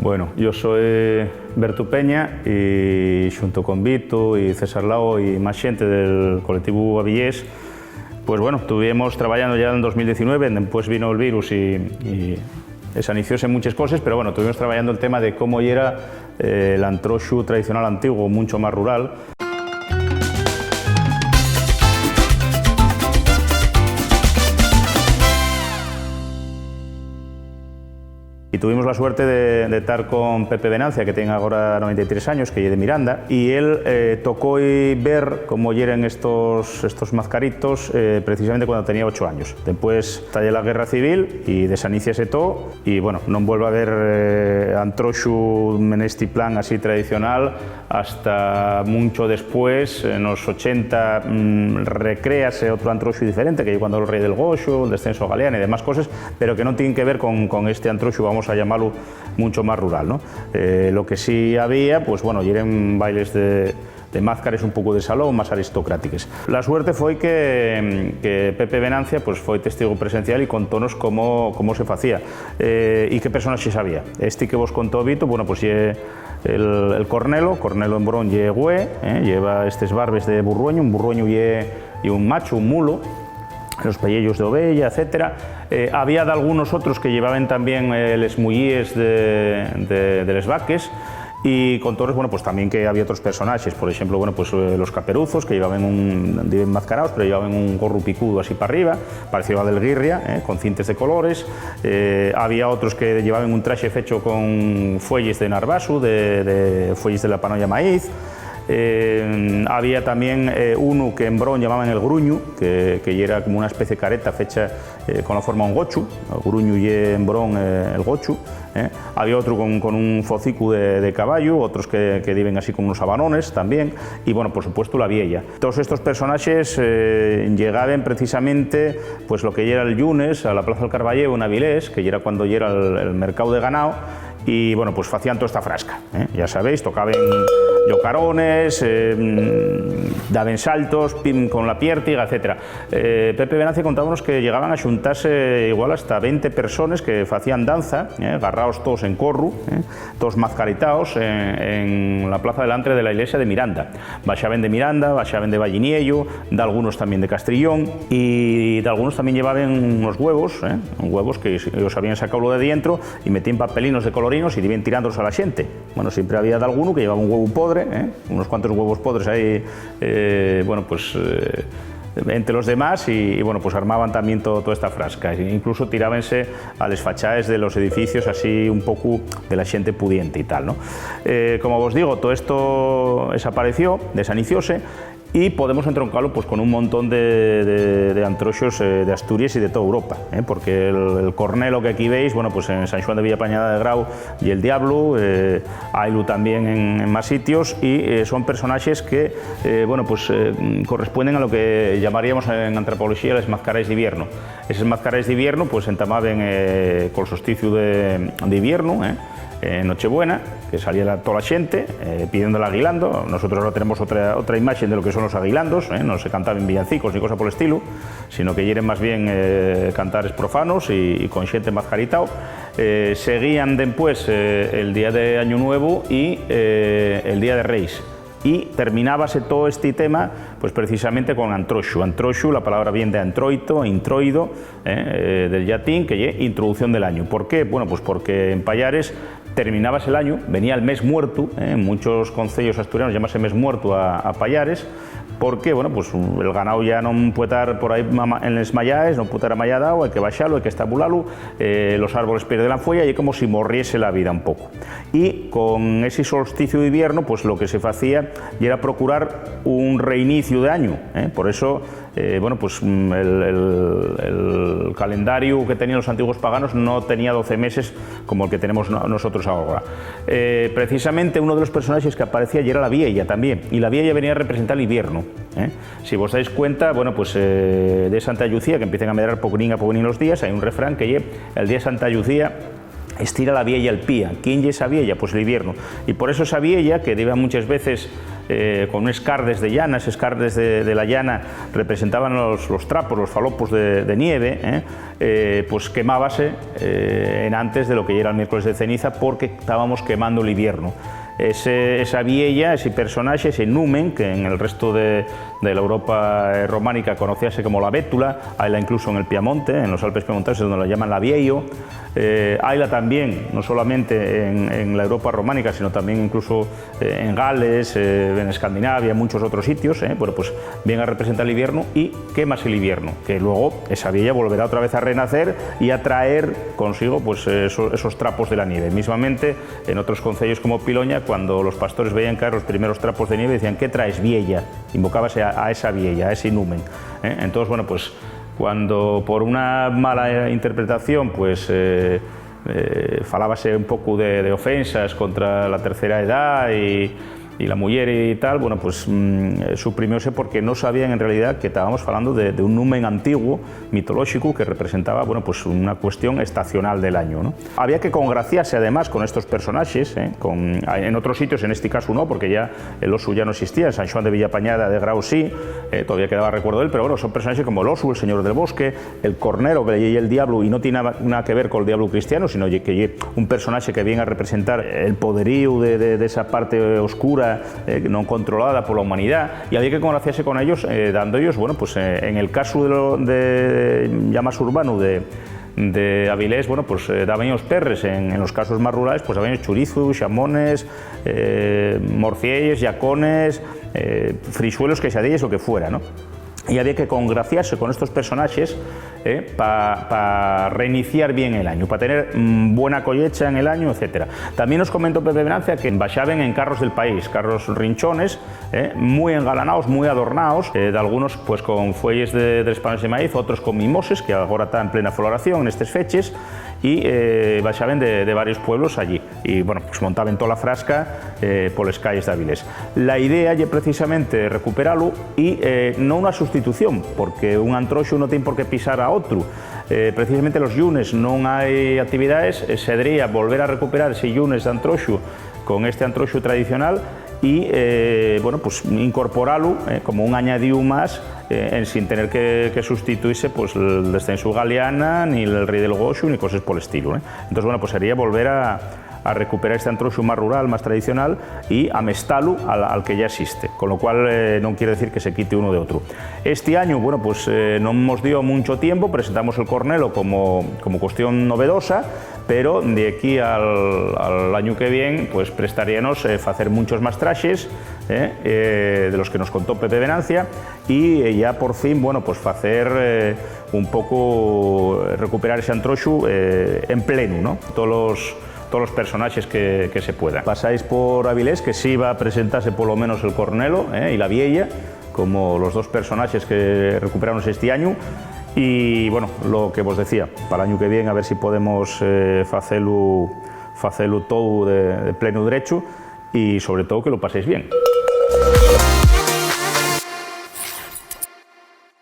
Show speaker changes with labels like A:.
A: Bueno, yo soy Bertu Peña y junto con Vito y César Lao y más gente del colectivo Avillés, pues bueno, estuvimos trabajando ya en 2019, después vino el virus y desaniciose muchas cosas, pero bueno, estuvimos trabajando el tema de cómo era el antroxu tradicional antiguo, mucho más rural. Y tuvimos la suerte de estar con Pepe Venancia, que tiene ahora 93 años, que es de Miranda, y él tocó y ver cómo eran estos mazcaritos precisamente cuando tenía 8 años. Después estalló la guerra civil y desaníciase todo, y bueno, no vuelve a ver antroxu en este plan así tradicional hasta mucho después, en los 80, recréase otro antroxu diferente, que es cuando el rey del Goxo, el descenso galeano y demás cosas, pero que no tienen que ver con este antroxu, vamos a llamarlo mucho más rural, ¿no? Lo que sí había, pues bueno, eran bailes de máscaras un poco de salón, más aristocráticos. La suerte fue que Pepe Venancia pues, fue testigo presencial y contónos cómo se hacía y qué personajes había. Este que vos contó Vito, bueno, pues el Cornelo en Brón ye güe, lleva estos barbes de burrueño, un burrueño y un macho, un mulo, los pellejos de ovella, etc. Había de algunos otros que llevaban también les mullíes de les vaques, y con todos, bueno, pues también que había otros personajes, por ejemplo, bueno, pues los caperuzos, que llevaban enmascarados, pero llevaban un gorro picudo así para arriba, parecido al del Guirria, con cintes de colores. Había otros que llevaban un traje hecho con fuelles de narvasu, de fuelles de la panoya maíz. Había también uno que en Brón llamaban el gruñu, que era como una especie de careta fecha con la forma de un gochu, el gruñu y en Brón el gochu. Había otro con un focicu de caballo, otros que viven así con unos abanones también, y bueno, por supuesto la vieja. Todos estos personajes llegaban precisamente pues lo que era el lunes a la Plaza del Carballeu en Avilés, que era cuando era el mercado de ganado, y bueno, pues hacían toda esta frasca, ya sabéis, tocaban yocarones, daban saltos con la piértiga, etc. Pepe Venancia contábamos que llegaban a juntarse igual hasta 20 personas que hacían danza, agarrados todos en corru, todos mazcaritados en la plaza delante de la iglesia de Miranda. Baixaban de Miranda, baixaban de Valliniello, de algunos también de Castrillón, y de algunos también llevaban unos huevos, huevos que os habían sacado de dentro y metían papelinos de colorinos y iban tirándolos a la gente. Bueno, siempre había de alguno que llevaba un huevo podre, unos cuantos huevos podres ahí, bueno, pues entre los demás, y bueno, pues armaban también toda esta frasca. Incluso tirábanse a las fachadas de los edificios así un poco de la gente pudiente y tal, ¿no? Como os digo, todo esto desapareció, desaniciose, y podemos entroncarlo pues, con un montón de antroxos de Asturias y de toda Europa, porque el Cornelo que aquí veis, bueno, pues en San Juan de Villapañada de Grau y el Diablo, haylo también en más sitios, y son personajes que bueno, pues, corresponden a lo que llamaríamos en antropología las mascarais de invierno. Esas mascarais de invierno pues entamaban con el solsticio de invierno, Nochebuena, que salía toda la gente pidiendo el aguilando. Nosotros ahora tenemos otra imagen de lo que son los aguilandos, no se cantaban villancicos ni cosa por el estilo, sino que quieren más bien cantares profanos y con gente mascaritao. Seguían después el día de Año Nuevo y el día de Reis. Y terminábase todo este tema pues precisamente con antroxu. Antroxu, la palabra viene de antroito, introido, del latín, que es introducción del año. ¿Por qué? Bueno, pues porque en Pallares terminabas el año, venía el mes muerto, en muchos concellos asturianos llamase mes muerto a Pallares, porque, bueno, pues el ganado ya no puede estar por ahí en les mallaes, no puede estar amallado, hay que baixarlo, hay que estabularlo, los árboles pierden la folla y es como si morriese la vida un poco. Y con ese solsticio de invierno, pues lo que se hacía era procurar un reinicio de año, por eso, bueno, pues el calendario que tenían los antiguos paganos no tenía 12 meses como el que tenemos nosotros ahora. Precisamente uno de los personajes que aparecía era la vieja también, y la vieja venía a representar el invierno. Si vos dais cuenta, bueno, pues de Santa Lucía, que empiezan a medrar poquinín a poquinín los días, hay un refrán que el día de Santa Lucía estira la viella el pía. ¿Quién es esa viella? Pues el invierno. Y por eso esa viella, que iba muchas veces con un escardes de llana, ese escardes de la llana representaban los trapos, los falopos de nieve, pues quemábase en antes de lo que era el miércoles de ceniza, porque estábamos quemando el invierno. Esa viella, ese personaje, ese numen, que en el resto de la Europa románica conocíase como la bétula, hayla incluso en el Piamonte, en los Alpes piemonteses, donde la llaman la vieio, hayla también, no solamente en la Europa románica, sino también incluso en Gales, en Escandinavia, en muchos otros sitios, bueno, pues viene a representar el invierno y quemas el invierno, que luego esa viella volverá otra vez a renacer y a traer consigo pues esos trapos de la nieve. Mismamente, en otros concellos como Piloña, cuando los pastores veían caer los primeros trapos de nieve, decían: ¿qué traes, viella? Invocábase a esa viella, a ese numen. Entonces, bueno, pues cuando por una mala interpretación, pues falábase un pouco de ofensas contra la tercera edad y la mujer y tal, bueno, pues suprimióse porque no sabían en realidad que estábamos hablando de un numen antiguo, mitológico, que representaba, bueno, pues una cuestión estacional del año, ¿no? Había que congraciarse además con estos personajes, en otros sitios, en este caso no, porque ya el osu ya no existía, en San Juan de Villapañada de Grau sí, todavía quedaba recuerdo de él, pero bueno, son personajes como el osu, el señor del bosque, el cornero, que le el diablo, y no tiene nada que ver con el diablo cristiano, sino que es un personaje que viene a representar el poderío de esa parte oscura, no controlada por la humanidad, y había que congraciarse con ellos, dando ellos, bueno, pues en el caso de ya más urbano de Avilés, bueno, pues daban ellos perres, en los casos más rurales, pues daban ellos churizos, chamones, morcielles, yacones, frisuelos, quesadillas, lo que fuera, ¿no? Y había que congraciarse con estos personajes para reiniciar bien el año, para tener buena cosecha en el año, etc. También nos comentó Pepe Venancia que baixaban en carros del país, carros rinchones, muy engalanados, muy adornados, de algunos pues con fuelles de espanos de maíz, otros con mimoses, que ahora está en plena floración en estas fechas, y baixaban de varios pueblos allí, y bueno, pues montaban toda la frasca por las calles de Avilés. La idea es precisamente recuperarlo y no una sustitución, porque un antroxo no tiene por qué pisar a otro. Precisamente los llunes non hai actividades, se debería volver a recuperar ese llunes de antroxo con este antroxo tradicional y bueno, pues incorporarlo como un añadido más sin tener que sustituirse pues el descenso galeana, ni el rey del goxo, ni cosas por el estilo. Entonces, bueno, pues sería volver a recuperar este antroxo más rural, más tradicional y amestalo al que ya existe, con lo cual no quiere decir que se quite uno de otro. Este año, bueno, pues no nos dio mucho tiempo, presentamos el cornelo como cuestión novedosa, pero de aquí al año que viene pues prestaríamos hacer muchos más trajes de los que nos contó Pepe Venancia y ya por fin, bueno, pues hacer un poco recuperar ese antroxo en pleno, ¿no? Todos los personajes que se puedan. Pasáis por Avilés, que sí va a presentarse por lo menos el cornelo y la viella, como los dos personajes que recuperamos este año. Y bueno, lo que vos decía, para el año que viene a ver si podemos facelo todo de pleno derecho y sobre todo que lo paséis bien.